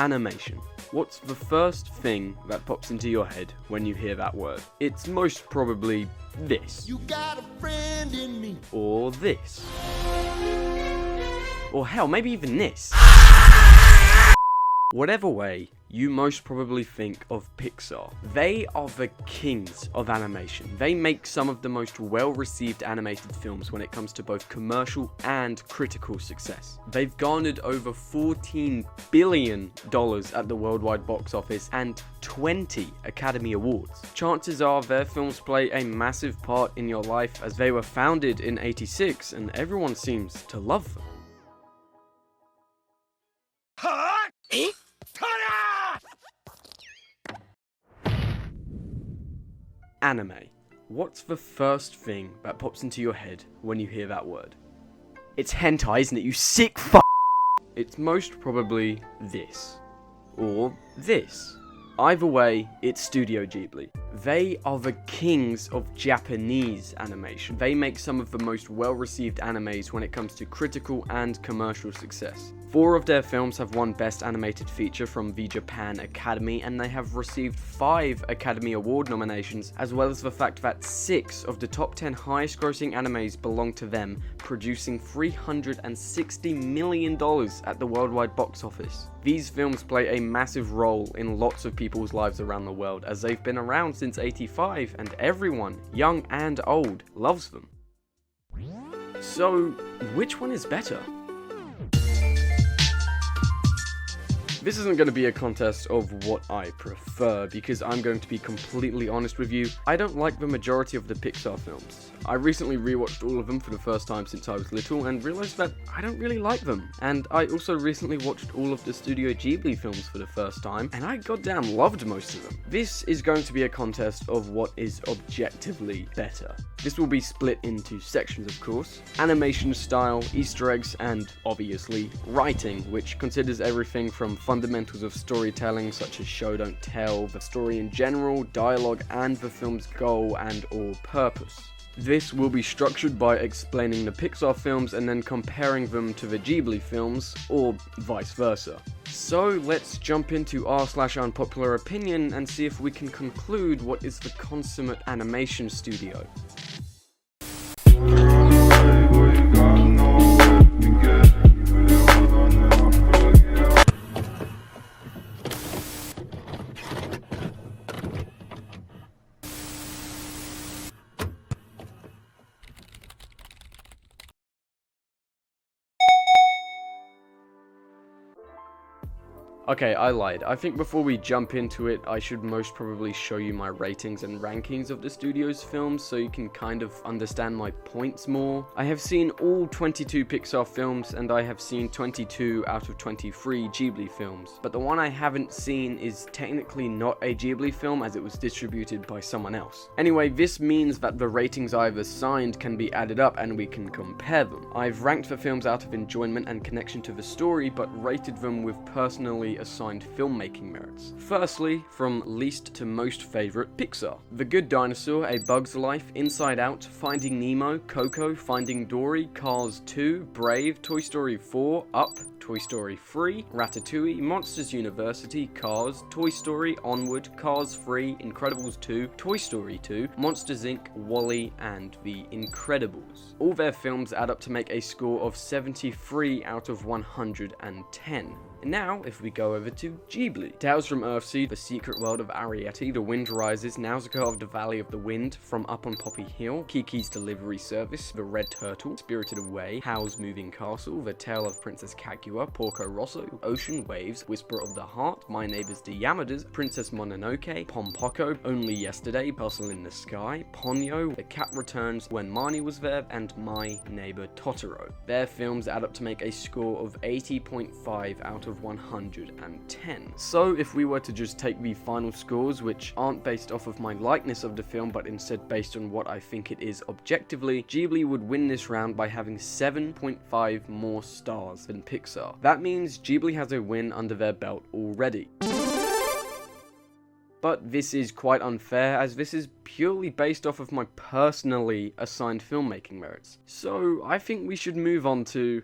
Animation. What's the first thing that pops into your head when you hear that word? It's most probably this. You got a friend in me. Or this. Or hell, maybe even this. Whatever way, you most probably think of Pixar. They are the kings of animation. They make some of the most well-received animated films when it comes to both commercial and critical success. They've garnered over $14 billion at the worldwide box office and 20 Academy Awards. Chances are their films play a massive part in your life as they were founded in '86 and everyone seems to love them. Anime. What's the first thing that pops into your head when you hear that word? It's hentai, isn't it, you sick f***? It's most probably this. Or this. Either way, it's Studio Ghibli. They are the kings of Japanese animation. They make some of the most well-received animes when it comes to critical and commercial success. 4 of their films have won Best Animated Feature from the Japan Academy, and they have received 5 Academy Award nominations, as well as the fact that 6 of the top 10 highest-grossing animes belong to them, producing $360 million at the worldwide box office. These films play a massive role in lots of people's lives around the world, as they've been around since '85, and everyone, young and old, loves them. So, which one is better? This isn't going to be a contest of what I prefer, because I'm going to be completely honest with you, I don't like the majority of the Pixar films. I recently rewatched all of them for the first time since I was little and realised that I don't really like them. And I also recently watched all of the Studio Ghibli films for the first time, and I goddamn loved most of them. This is going to be a contest of what is objectively better. This will be split into sections, of course: animation style, Easter eggs, and obviously writing, which considers everything from fundamentals of storytelling such as show don't tell, the story in general, dialogue, and the film's goal and or purpose. This will be structured by explaining the Pixar films and then comparing them to the Ghibli films, or vice versa. So let's jump into r/unpopular opinion and see if we can conclude what is the consummate animation studio. Okay, I lied. I think before we jump into it, I should most probably show you my ratings and rankings of the studio's films so you can kind of understand my points more. I have seen all 22 Pixar films, and I have seen 22 out of 23 Ghibli films. But the one I haven't seen is technically not a Ghibli film, as it was distributed by someone else. Anyway, this means that the ratings I've assigned can be added up and we can compare them. I've ranked the films out of enjoyment and connection to the story, but rated them with personally assigned filmmaking merits. Firstly, from least to most favourite, Pixar. The Good Dinosaur, A Bug's Life, Inside Out, Finding Nemo, Coco, Finding Dory, Cars 2, Brave, Toy Story 4, Up, Toy Story 3, Ratatouille, Monsters University, Cars, Toy Story, Onward, Cars 3, Incredibles 2, Toy Story 2, Monsters Inc., Wall-E, and The Incredibles. All their films add up to make a score of 73 out of 110. And now, if we go over to Ghibli. Tales from Earthsea, The Secret World of Arrietty, The Wind Rises, Nausicaa of the Valley of the Wind, From Up on Poppy Hill, Kiki's Delivery Service, The Red Turtle, Spirited Away, Howl's Moving Castle, The Tale of Princess Kaguya, Porco Rosso, Ocean Waves, Whisper of the Heart, My Neighbors the Yamadas, Princess Mononoke, Pompoko, Only Yesterday, Castle in the Sky, Ponyo, The Cat Returns, When Marnie Was There, and My Neighbor Totoro. Their films add up to make a score of 80.5 out of 110. So if we were to just take the final scores, which aren't based off of my likeness of the film but instead based on what I think it is objectively, Ghibli would win this round by having 7.5 more stars than Pixar. That means Ghibli has a win under their belt already. But this is quite unfair, as this is purely based off of my personally assigned filmmaking merits. So I think we should move on to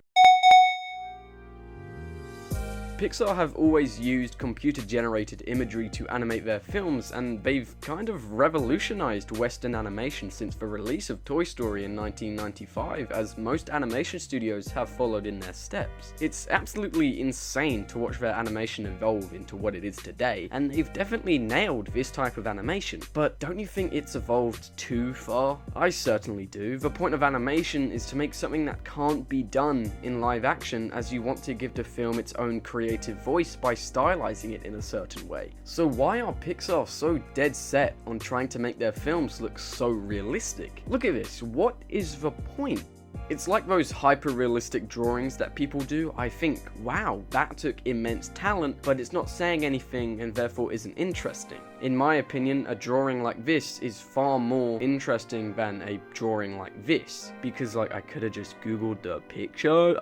Pixar have always used computer-generated imagery to animate their films, and they've kind of revolutionized Western animation since the release of Toy Story in 1995, as most animation studios have followed in their steps. It's absolutely insane to watch their animation evolve into what it is today, and they've definitely nailed this type of animation. But don't you think it's evolved too far? I certainly do. The point of animation is to make something that can't be done in live action, as you want to give the film its own creative voice by stylizing it in a certain way. So why are Pixar so dead set on trying to make their films look so realistic? Look at this, what is the point? It's like those hyper-realistic drawings that people do. I think, wow, that took immense talent, but it's not saying anything and therefore isn't interesting. In my opinion, a drawing like this is far more interesting than a drawing like this, because like I could have just googled the picture.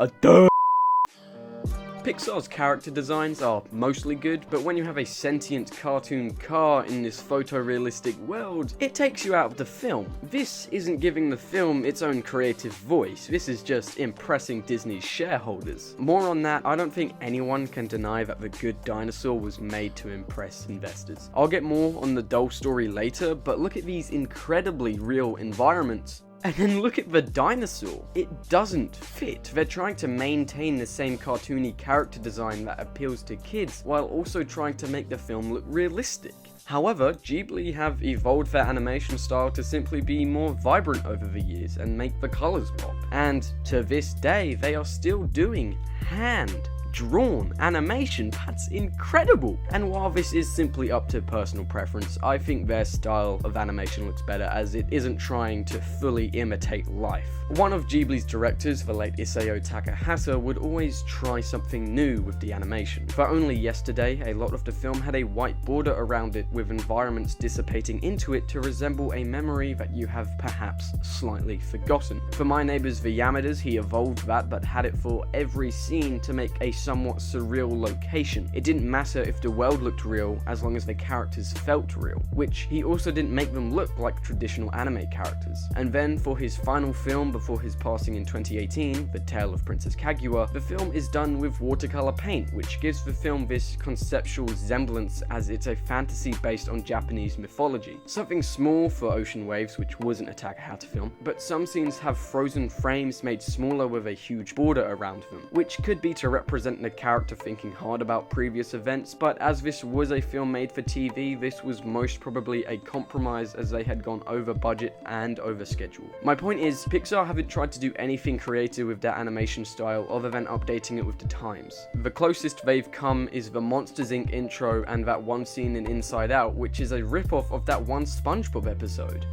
Pixar's character designs are mostly good, but when you have a sentient cartoon car in this photorealistic world, it takes you out of the film. This isn't giving the film its own creative voice, this is just impressing Disney's shareholders. More on that, I don't think anyone can deny that The Good Dinosaur was made to impress investors. I'll get more on the doll story later, but look at these incredibly real environments. And then look at the dinosaur. It doesn't fit. They're trying to maintain the same cartoony character design that appeals to kids, while also trying to make the film look realistic. However, Ghibli have evolved their animation style to simply be more vibrant over the years and make the colors pop. And to this day, they are still doing hand-drawn animation. That's incredible. And while this is simply up to personal preference, I think their style of animation looks better, as it isn't trying to fully imitate life. One of Ghibli's directors, the late Isao Takahata, would always try something new with the animation. But only yesterday, a lot of the film had a white border around it, with environments dissipating into it to resemble a memory that you have perhaps slightly forgotten. For My Neighbors the Yamadas, he evolved that, but had it for every scene to make a somewhat surreal location. It didn't matter if the world looked real, as long as the characters felt real, which he also didn't make them look like traditional anime characters. And then for his final film before his passing in 2018, The Tale of Princess Kaguya, the film is done with watercolor paint, which gives the film this conceptual semblance, as it's a fantasy based on Japanese mythology. Something small for Ocean Waves, which wasn't a Takahata film, but some scenes have frozen frames made smaller with a huge border around them, which could be to represent the character thinking hard about previous events, but as this was a film made for TV, this was most probably a compromise, as they had gone over budget and over schedule. My point is, Pixar haven't tried to do anything creative with their animation style other than updating it with the times. The closest they've come is the Monsters Inc. intro and that one scene in Inside Out, which is a ripoff of that one SpongeBob episode.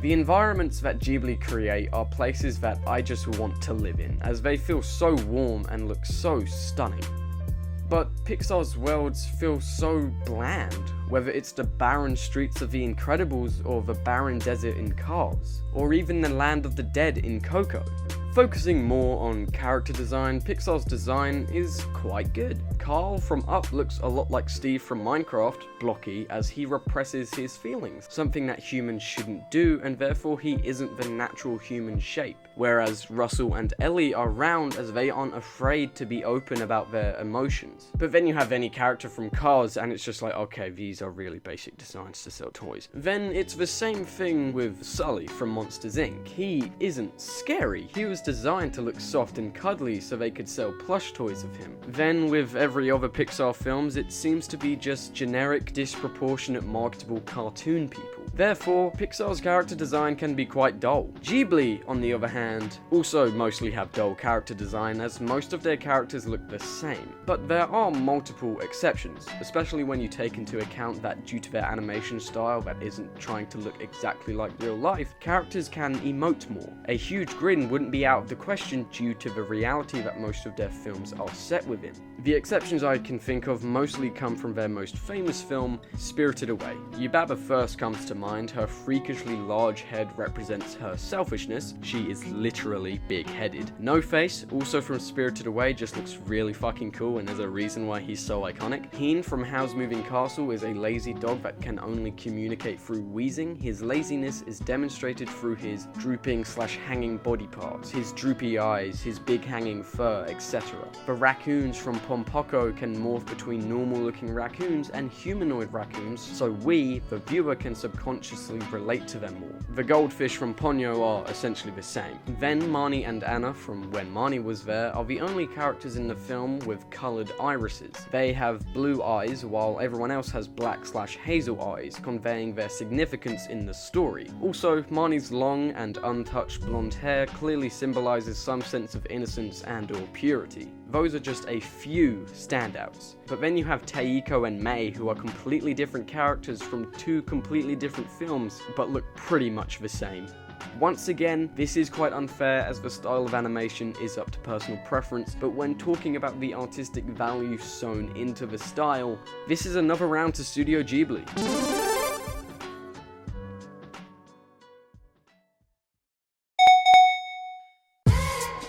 The environments that Ghibli create are places that I just want to live in, as they feel so warm and look so stunning. But Pixar's worlds feel so bland, whether it's the barren streets of The Incredibles or the barren desert in Cars, or even the land of the dead in Coco. Focusing more on character design, Pixar's design is quite good. Carl from Up looks a lot like Steve from Minecraft, blocky, as he represses his feelings, something that humans shouldn't do, and therefore he isn't the natural human shape. Whereas Russell and Ellie are round, as they aren't afraid to be open about their emotions. But then you have any character from Cars and it's just like, okay, these are really basic designs to sell toys. Then it's the same thing with Sully from Monsters Inc. He isn't scary. He was designed to look soft and cuddly so they could sell plush toys of him. Then with every other Pixar films, it seems to be just generic, disproportionate, marketable cartoon people. Therefore, Pixar's character design can be quite dull. Ghibli, on the other hand, also mostly have dull character design, as most of their characters look the same. But there are multiple exceptions, especially when you take into account that due to their animation style that isn't trying to look exactly like real life, characters can emote more. A huge grin wouldn't be out of the question due to the reality that most of their films are set within. The exceptions I can think of mostly come from their most famous film, Spirited Away. Yubaba first comes to mind, her freakishly large head represents her selfishness. She is literally big-headed. No Face, also from Spirited Away, just looks really fucking cool and there's a reason why he's so iconic. Heen from Howl's Moving Castle is a lazy dog that can only communicate through wheezing. His laziness is demonstrated through his drooping/hanging body parts, his droopy eyes, his big hanging fur, etc. The raccoons from Pompoko can morph between normal-looking raccoons and humanoid raccoons, so we, the viewer, can subconsciously relate to them more. The goldfish from Ponyo are essentially the same. Then Marnie and Anna from When Marnie Was There are the only characters in the film with coloured irises. They have blue eyes while everyone else has black/hazel eyes, conveying their significance in the story. Also, Marnie's long and untouched blonde hair clearly symbolises some sense of innocence and or purity. Those are just a few standouts. But then you have Teiko and Mei, who are completely different characters from two completely different films, but look pretty much the same. Once again, this is quite unfair as the style of animation is up to personal preference, but when talking about the artistic value sewn into the style, this is another round to Studio Ghibli.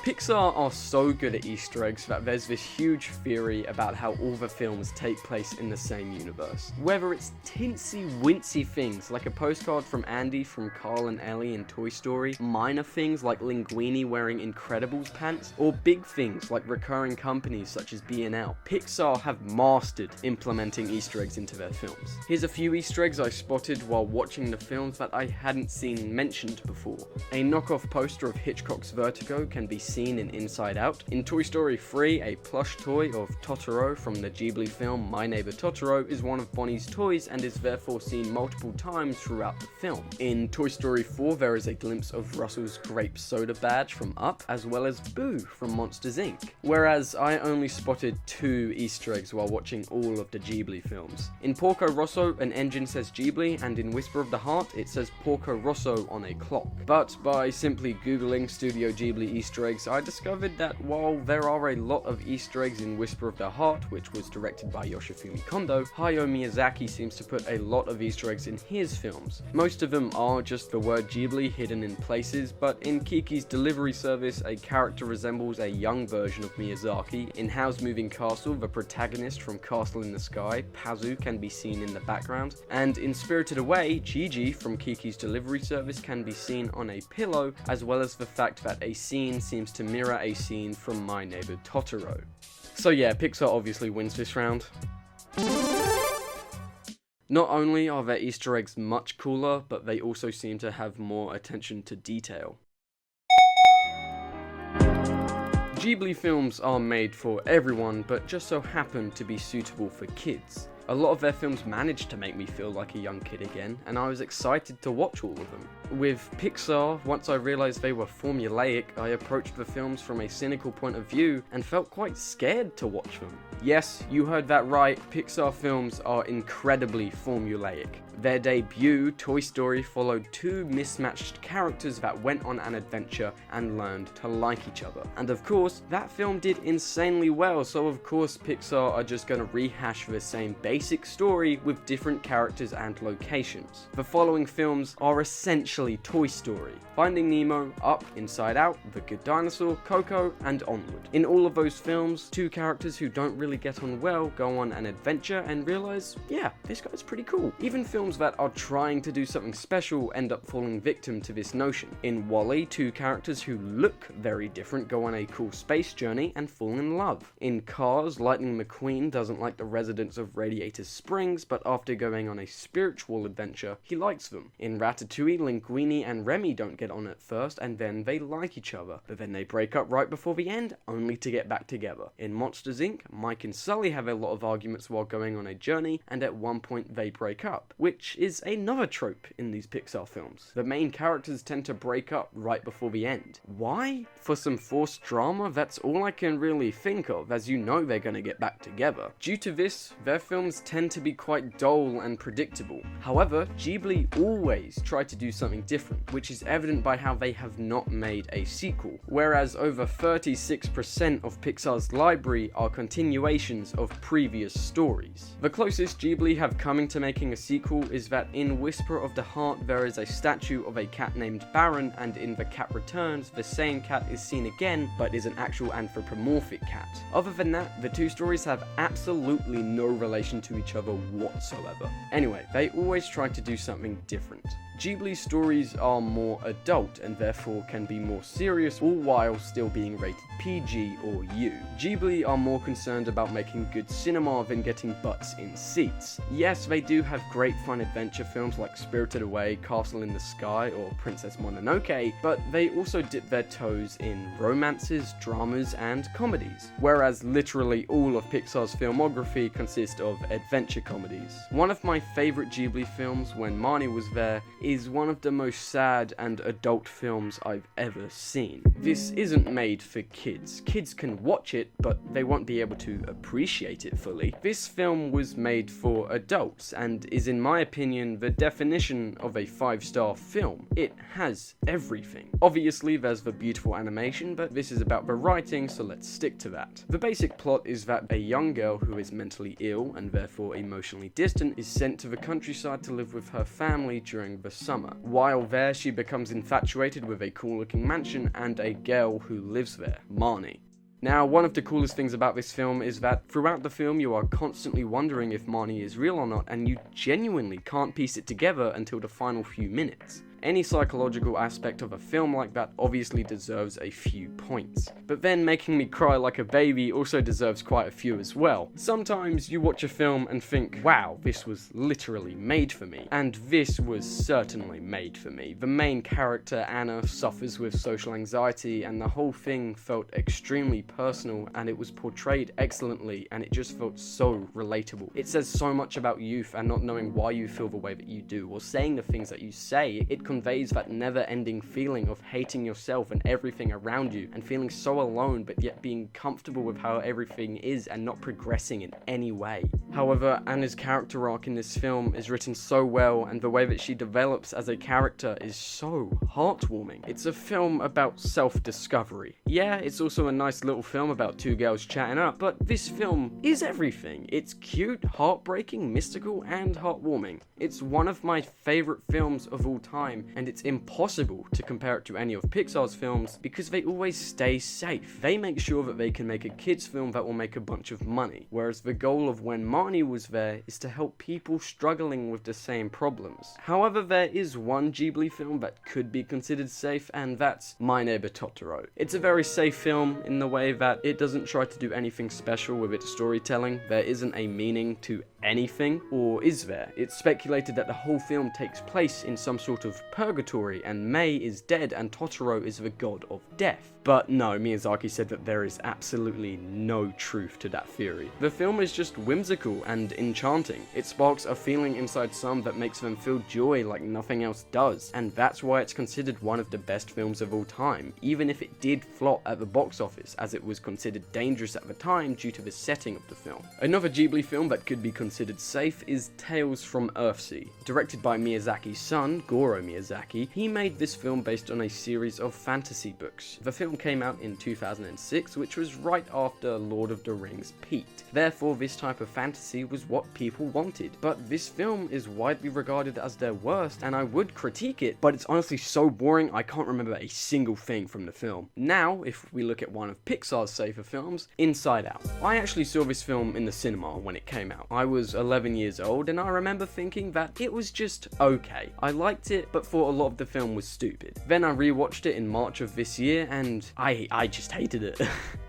Pixar are so good at Easter eggs that there's this huge theory about how all the films take place in the same universe. Whether it's tinsy-wincy things like a postcard from Andy from Carl and Ellie in Toy Story, minor things like Linguini wearing Incredibles pants, or big things like recurring companies such as B&L, Pixar have mastered implementing Easter eggs into their films. Here's a few Easter eggs I spotted while watching the films that I hadn't seen mentioned before. A knockoff poster of Hitchcock's Vertigo can be seen in Inside Out. In Toy Story 3, a plush toy of Totoro from the Ghibli film My Neighbor Totoro is one of Bonnie's toys and is therefore seen multiple times throughout the film. In Toy Story 4, there is a glimpse of Russell's grape soda badge from Up, as well as Boo from Monsters Inc. Whereas I only spotted 2 Easter eggs while watching all of the Ghibli films. In Porco Rosso, an engine says Ghibli, and in Whisper of the Heart, it says Porco Rosso on a clock. But by simply googling Studio Ghibli Easter eggs, I discovered that while there are a lot of Easter eggs in Whisper of the Heart, which was directed by Yoshifumi Kondo, Hayao Miyazaki seems to put a lot of Easter eggs in his films. Most of them are just the word Ghibli hidden in places, but in Kiki's Delivery Service, a character resembles a young version of Miyazaki. In Howl's Moving Castle, the protagonist from Castle in the Sky, Pazu, can be seen in the background, and in Spirited Away, Gigi from Kiki's Delivery Service can be seen on a pillow, as well as the fact that a scene seems to mirror a scene from My Neighbor Totoro. So yeah, Pixar obviously wins this round. Not only are their Easter eggs much cooler, but they also seem to have more attention to detail. Ghibli films are made for everyone, but just so happen to be suitable for kids. A lot of their films managed to make me feel like a young kid again, and I was excited to watch all of them. With Pixar, once I realised they were formulaic, I approached the films from a cynical point of view and felt quite scared to watch them. Yes, you heard that right, Pixar films are incredibly formulaic. Their debut, Toy Story, followed 2 mismatched characters that went on an adventure and learned to like each other. And of course, that film did insanely well, so of course Pixar are just gonna rehash the same basic story with different characters and locations. The following films are essentially Toy Story: Finding Nemo, Up, Inside Out, The Good Dinosaur, Coco, and Onward. In all of those films, 2 characters who don't really get on well go on an adventure and realize, yeah, this guy's pretty cool. Even films that are trying to do something special end up falling victim to this notion. In WALL-E, 2 characters who look very different go on a cool space journey and fall in love. In Cars, Lightning McQueen doesn't like the residents of Radiator Springs, but after going on a spiritual adventure, he likes them. In Ratatouille, Linguini and Remy don't get on at first, and then they like each other, but then they break up right before the end, only to get back together. In Monsters Inc., Mike and Sully have a lot of arguments while going on a journey, and at one point they break up, which is another trope in these Pixar films. The main characters tend to break up right before the end. Why? For some forced drama? That's all I can really think of, as you know they're gonna get back together. Due to this, their films tend to be quite dull and predictable. However, Ghibli always try to do something different, which is evident by how they have not made a sequel, whereas over 36% of Pixar's library are continuations of previous stories. The closest Ghibli have coming to making a sequel is that in Whisper of the Heart there is a statue of a cat named Baron, and in The Cat Returns the same cat is seen again but is an actual anthropomorphic cat. Other than that, the two stories have absolutely no relation to each other whatsoever. Anyway, they always try to do something different. Ghibli stories are more adult and therefore can be more serious, all while still being rated PG or U. Ghibli are more concerned about making good cinema than getting butts in seats. Yes, they do have great fun adventure films like Spirited Away, Castle in the Sky, or Princess Mononoke, but they also dip their toes in romances, dramas, and comedies, whereas literally all of Pixar's filmography consists of adventure comedies. One of my favourite Ghibli films, When Marnie Was There, is one of the most sad and adult films I've ever seen. This isn't made for kids. Kids can watch it, but they won't be able to appreciate it fully. This film was made for adults and is, in my opinion, the definition of a 5-star film. It has everything. Obviously, there's the beautiful animation, but this is about the writing, so let's stick to that. The basic plot is that a young girl who is mentally ill and therefore emotionally distant is sent to the countryside to live with her family during the summer. While there, she becomes infatuated with a cool-looking mansion and a girl who lives there, Marnie. Now, one of the coolest things about this film is that throughout the film you are constantly wondering if Marnie is real or not, and you genuinely can't piece it together until the final few minutes. Any psychological aspect of a film like that obviously deserves a few points. But then making me cry like a baby also deserves quite a few as well. Sometimes you watch a film and think, wow, this was literally made for me. And this was certainly made for me. The main character, Anna, suffers with social anxiety, and the whole thing felt extremely personal, and it was portrayed excellently, and it just felt so relatable. It says so much about youth and not knowing why you feel the way that you do, or saying the things that you say. It conveys that never-ending feeling of hating yourself and everything around you, and feeling so alone but yet being comfortable with how everything is and not progressing in any way. However, Anna's character arc in this film is written so well, and the way that she develops as a character is so heartwarming. It's a film about self-discovery. Yeah, it's also a nice little film about two girls chatting up, but this film is everything. It's cute, heartbreaking, mystical, and heartwarming. It's one of my favourite films of all time, and it's impossible to compare it to any of Pixar's films because they always stay safe. They make sure that they can make a kids film that will make a bunch of money, whereas the goal of When Marnie Was There is to help people struggling with the same problems. However, there is one Ghibli film that could be considered safe, and that's My Neighbor Totoro. It's a very safe film in the way that it doesn't try to do anything special with its storytelling. There isn't a meaning to anything, or is there? It's speculated that the whole film takes place in some sort of purgatory, and Mei is dead and Totoro is the god of death. But no, Miyazaki said that there is absolutely no truth to that theory. The film is just whimsical and enchanting. It sparks a feeling inside some that makes them feel joy like nothing else does, and that's why it's considered one of the best films of all time, even if it did flop at the box office, as it was considered dangerous at the time due to the setting of the film. Another Ghibli film that could be considered safe is Tales from Earthsea. Directed by Miyazaki's son, Goro Miyazaki, he made this film based on a series of fantasy books. The film came out in 2006, which was right after Lord of the Rings peaked. Therefore, this type of fantasy was what people wanted. But this film is widely regarded as their worst, and I would critique it, but it's honestly so boring I can't remember a single thing from the film. Now, if we look at one of Pixar's safer films, Inside Out. I actually saw this film in the cinema when it came out. I was 11 years old, and I remember thinking that it was just okay. I liked it, but thought a lot of the film was stupid. Then I rewatched it in March of this year, and I just hated it.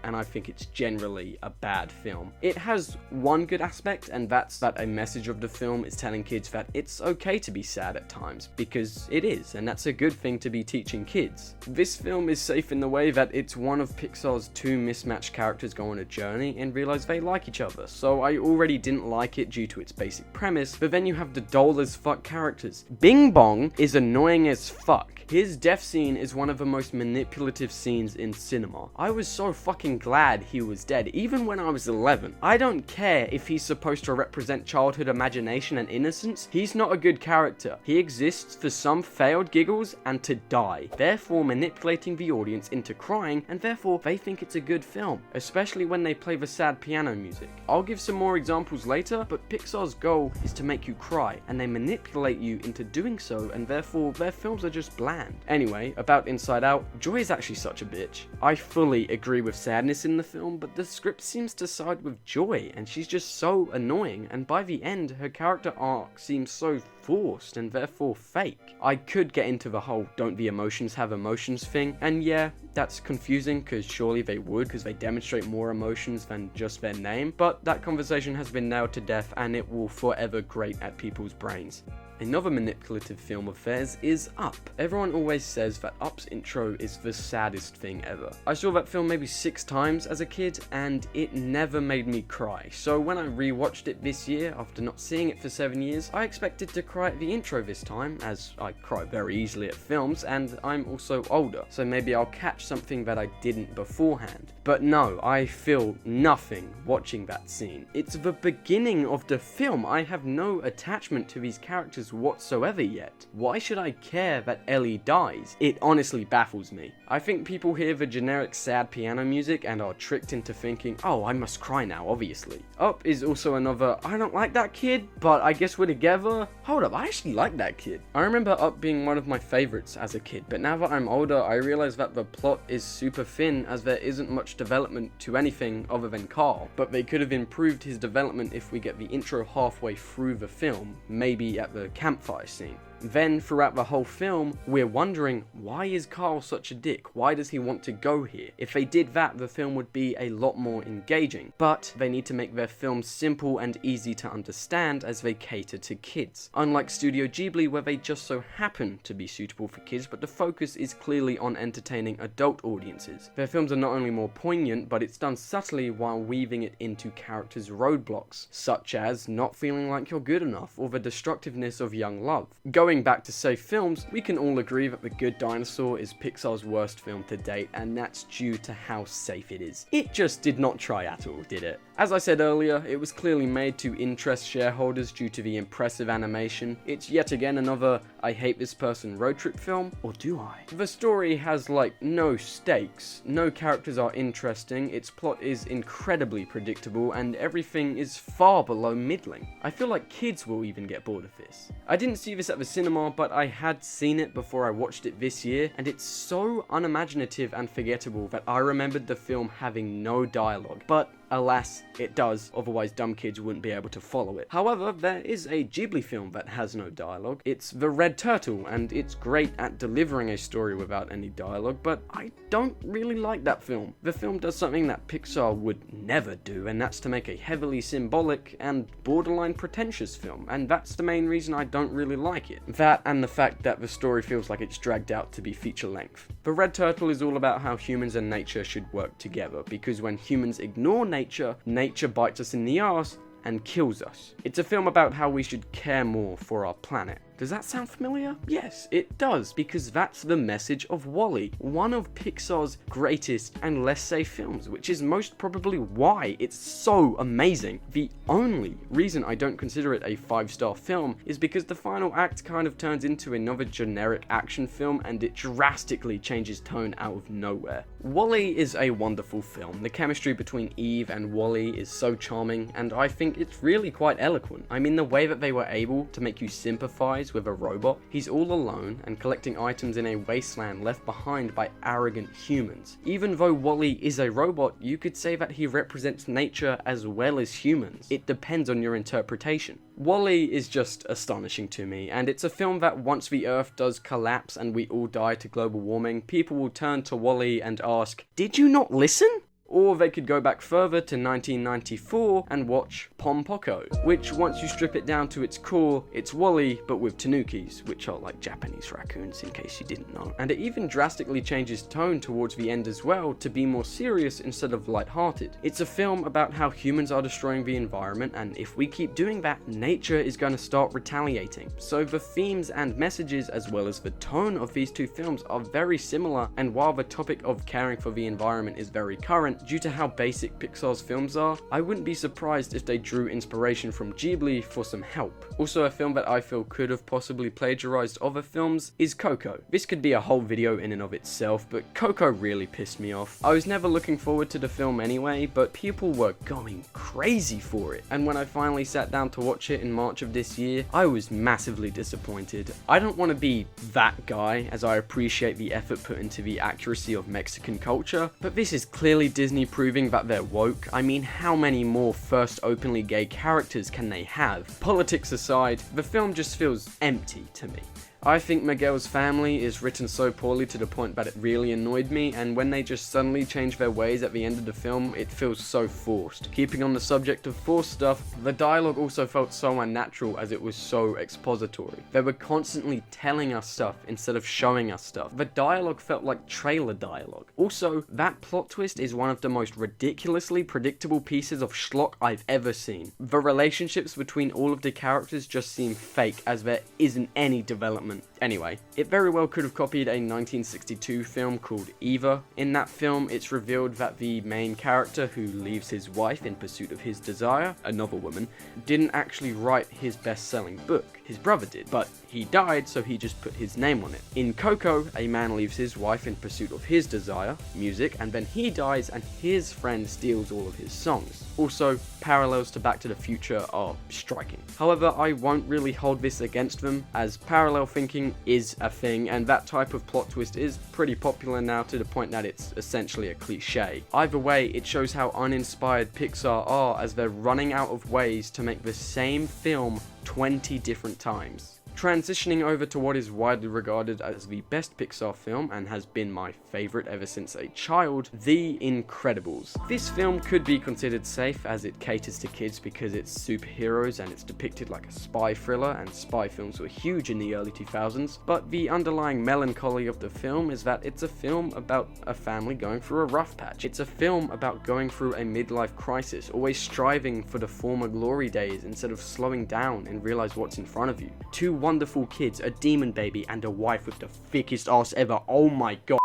And I think it's generally a bad film. It has one good aspect, and that's that a message of the film is telling kids that it's okay to be sad at times, because it is, and that's a good thing to be teaching kids. This film is safe in the way that it's one of Pixar's two mismatched characters go on a journey and realize they like each other, so I already didn't like it due to its basic premise, but then you have the dull as fuck characters. Bing Bong is annoying as fuck. His death scene is one of the most manipulative scenes in cinema. I was so fucking glad he was dead, even when I was 11. I don't care if he's supposed to represent childhood imagination and innocence, he's not a good character. He exists for some failed giggles and to die, therefore manipulating the audience into crying, and therefore they think it's a good film, especially when they play the sad piano music. I'll give some more examples later, but Pixar's goal is to make you cry, and they manipulate you into doing so, and therefore their films are just bland. Anyway, about Inside Out, Joy is actually such a bitch. I fully agree with sadness in the film, but the script seems to side with Joy, and she's just so annoying, and by the end, her character arc seems so forced and therefore fake. I could get into the whole don't the emotions have emotions thing, and yeah, that's confusing because surely they would, because they demonstrate more emotions than just their name, but that conversation has been nailed to death and it will forever grate at people's brains. Another manipulative film of theirs is Up. Everyone always says that Up's intro is the saddest thing ever. I saw that film maybe 6 times as a kid and it never made me cry, so when I rewatched it this year after not seeing it for 7 years, I expected to cry at the intro this time, as I cry very easily at films and I'm also older, so maybe I'll catch something that I didn't beforehand. But no, I feel nothing watching that scene. It's the beginning of the film. I have no attachment to these characters whatsoever yet. Why should I care that Ellie dies? It honestly baffles me. I think people hear the generic sad piano music and are tricked into thinking, oh, I must cry now, obviously. Up is also another, I don't like that kid, but I guess we're together. Hold up, I actually like that kid. I remember Up being one of my favorites as a kid, but now that I'm older, I realize that the plot is super thin as there isn't much development to anything other than Carl, but they could have improved his development if we get the intro halfway through the film, maybe at the campfire scene. Then, throughout the whole film, we're wondering, why is Carl such a dick? Why does he want to go here? If they did that, the film would be a lot more engaging. But they need to make their films simple and easy to understand as they cater to kids. Unlike Studio Ghibli, where they just so happen to be suitable for kids, but the focus is clearly on entertaining adult audiences. Their films are not only more poignant, but it's done subtly while weaving it into characters' roadblocks, such as not feeling like you're good enough, or the destructiveness of young love. Going back to safe films, we can all agree that The Good Dinosaur is Pixar's worst film to date, and that's due to how safe it is. It just did not try at all, did it? As I said earlier, it was clearly made to interest shareholders due to the impressive animation. It's yet again another I hate this person road trip film, or do I? The story has like no stakes, no characters are interesting, its plot is incredibly predictable, and everything is far below middling. I feel like kids will even get bored of this. I didn't see this at the cinema, but I had seen it before I watched it this year, and it's so unimaginative and forgettable that I remembered the film having no dialogue, but alas, it does, otherwise dumb kids wouldn't be able to follow it. However, there is a Ghibli film that has no dialogue. It's The Red Turtle, and it's great at delivering a story without any dialogue, but I don't really like that film. The film does something that Pixar would never do, and that's to make a heavily symbolic and borderline pretentious film, and that's the main reason I don't really like it. That and the fact that the story feels like it's dragged out to be feature length. The Red Turtle is all about how humans and nature should work together, because when humans ignore nature bites us in the arse and kills us. It's a film about how we should care more for our planet. Does that sound familiar? Yes, it does, because that's the message of Wall-E, one of Pixar's greatest and less safe films, which is most probably why it's so amazing. The only reason I don't consider it a 5-star film is because the final act kind of turns into another generic action film and it drastically changes tone out of nowhere. Wall-E is a wonderful film. The chemistry between Eve and Wall-E is so charming, and I think it's really quite eloquent. I mean, the way that they were able to make you sympathize with a robot. He's all alone and collecting items in a wasteland left behind by arrogant humans. Even though Wall-E is a robot, you could say that he represents nature as well as humans. It depends on your interpretation. Wall-E is just astonishing to me, and it's a film that once the Earth does collapse and we all die to global warming, people will turn to Wall-E and ask, "Did you not listen?" Or they could go back further to 1994 and watch Pom Poko, which once you strip it down to its core, it's Wall-E but with tanukis, which are like Japanese raccoons in case you didn't know. And it even drastically changes tone towards the end as well to be more serious instead of lighthearted. It's a film about how humans are destroying the environment, and if we keep doing that, nature is going to start retaliating. So the themes and messages as well as the tone of these two films are very similar, and while the topic of caring for the environment is very current, due to how basic Pixar's films are, I wouldn't be surprised if they drew inspiration from Ghibli for some help. Also, a film that I feel could have possibly plagiarized other films is Coco. This could be a whole video in and of itself, but Coco really pissed me off. I was never looking forward to the film anyway, but people were going crazy for it, and when I finally sat down to watch it in March of this year, I was massively disappointed. I don't want to be that guy, as I appreciate the effort put into the accuracy of Mexican culture, but this is clearly Disney proving that they're woke. I mean, how many more first openly gay characters can they have? Politics aside, the film just feels empty to me. I think Miguel's family is written so poorly to the point that it really annoyed me, and when they just suddenly change their ways at the end of the film, it feels so forced. Keeping on the subject of forced stuff, the dialogue also felt so unnatural as it was so expository. They were constantly telling us stuff instead of showing us stuff. The dialogue felt like trailer dialogue. Also, that plot twist is one of the most ridiculously predictable pieces of schlock I've ever seen. The relationships between all of the characters just seem fake, as there isn't any development. Anyway, it very well could have copied a 1962 film called Eva. In that film, it's revealed that the main character, who leaves his wife in pursuit of his desire, another woman, didn't actually write his best-selling book. His brother did, but he died, so he just put his name on it. In Coco, a man leaves his wife in pursuit of his desire, music, and then he dies and his friend steals all of his songs. Also, parallels to Back to the Future are striking. However, I won't really hold this against them, as parallel thinking is a thing, and that type of plot twist is pretty popular now to the point that it's essentially a cliche. Either way, it shows how uninspired Pixar are, as they're running out of ways to make the same film 20 different times. Transitioning over to what is widely regarded as the best Pixar film and has been my favourite ever since a child, The Incredibles. This film could be considered safe as it caters to kids because it's superheroes and it's depicted like a spy thriller, and spy films were huge in the early 2000s, but the underlying melancholy of the film is that it's a film about a family going through a rough patch. It's a film about going through a midlife crisis, always striving for the former glory days instead of slowing down and realize what's in front of you. Two wonderful kids, a demon baby, and a wife with the thickest ass ever. Oh my god.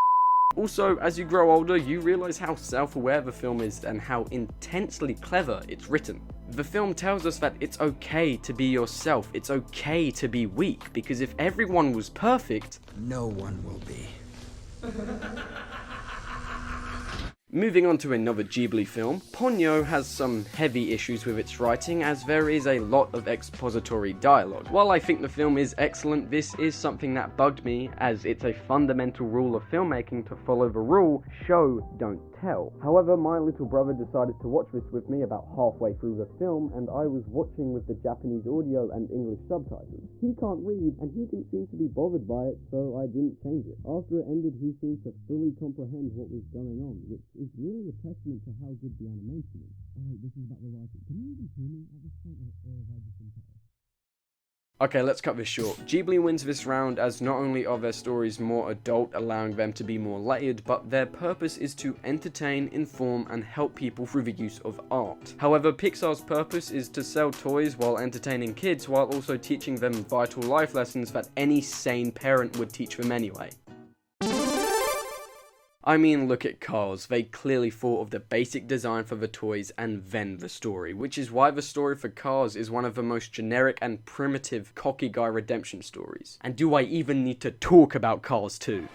Also, as you grow older, you realize how self-aware the film is and how intensely clever it's written. The film tells us that it's okay to be yourself, it's okay to be weak, because if everyone was perfect, no one will be. Moving on to another Ghibli film, Ponyo has some heavy issues with its writing, as there is a lot of expository dialogue. While I think the film is excellent, this is something that bugged me, as it's a fundamental rule of filmmaking to follow the rule, show, don't tell. However, my little brother decided to watch this with me about halfway through the film, and I was watching with the Japanese audio and English subtitles. He can't read, and he didn't seem to be bothered by it, so I didn't change it. After it ended, he seemed to fully comprehend what was going on, which is really a testament to how good the animation is. Oh wait, this is about the writing. Can you even hear me at this point, or have I just been cut off? Okay, let's cut this short. Ghibli wins this round, as not only are their stories more adult, allowing them to be more layered, but their purpose is to entertain, inform, and help people through the use of art. However, Pixar's purpose is to sell toys while entertaining kids, while also teaching them vital life lessons that any sane parent would teach them anyway. I mean, look at Cars. They clearly thought of the basic design for the toys and then the story, which is why the story for Cars is one of the most generic and primitive cocky guy redemption stories. And do I even need to talk about Cars 2?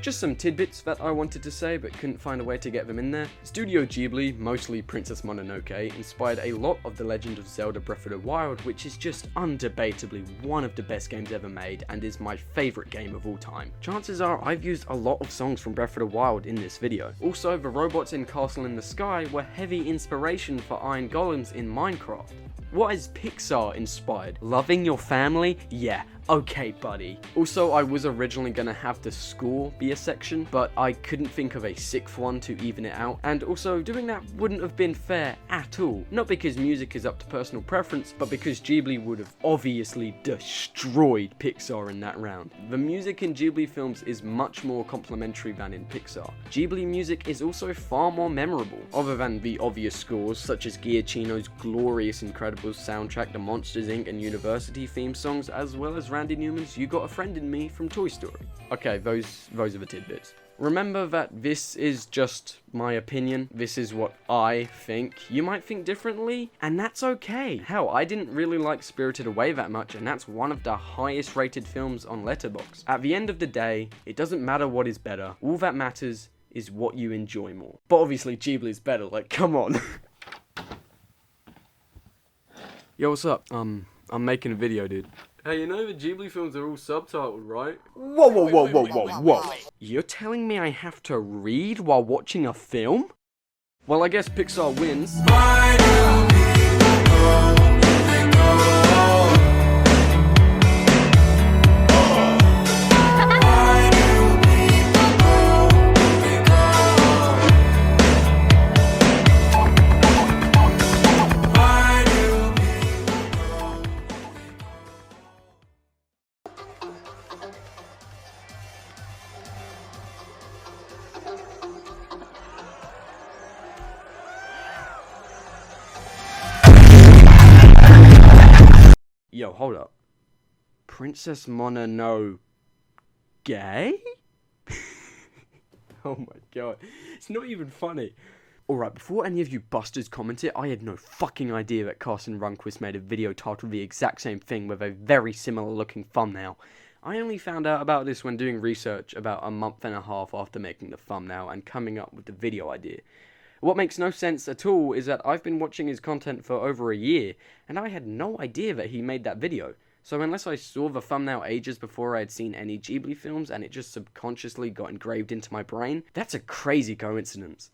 Just some tidbits that I wanted to say but couldn't find a way to get them in there. Studio Ghibli, mostly Princess Mononoke, inspired a lot of The Legend of Zelda Breath of the Wild, which is just undebatably one of the best games ever made and is my favourite game of all time. Chances are I've used a lot of songs from Breath of the Wild in this video. Also, the robots in Castle in the Sky were heavy inspiration for iron golems in Minecraft. What is Pixar inspired? Loving your family? Yeah, Okay, buddy. Also, I was originally gonna have the score be a section, but I couldn't think of a sixth one to even it out, and also doing that wouldn't have been fair at all. Not because music is up to personal preference, but because Ghibli would have obviously destroyed Pixar in that round. The music in Ghibli films is much more complimentary than in Pixar. Ghibli music is also far more memorable, other than the obvious scores such as Giacchino's glorious Incredibles soundtrack, the Monsters Inc. and University theme songs, as well as Randy Newman's You Got a Friend in Me from Toy Story. Okay, those are the tidbits. Remember that this is just my opinion. This is what I think. You might think differently, and that's okay. Hell, I didn't really like Spirited Away that much, and that's one of the highest rated films on Letterboxd. At the end of the day, it doesn't matter what is better. All that matters is what you enjoy more. But obviously Ghibli is better, like, come on. Yo, what's up? I'm making a video, dude. Hey, you know the Ghibli films are all subtitled, right? Whoa. You're telling me I have to read while watching a film? Well, I guess Pixar wins. Yo, hold up. Princess Mononoke gay? Oh my god. It's not even funny. Alright, before any of you busters commented, I had no fucking idea that Carson Runquist made a video titled the exact same thing with a very similar looking thumbnail. I only found out about this when doing research about a month and a half after making the thumbnail and coming up with the video idea. What makes no sense at all is that I've been watching his content for over a year, and I had no idea that he made that video. So unless I saw the thumbnail ages before I had seen any Ghibli films and it just subconsciously got engraved into my brain, that's a crazy coincidence.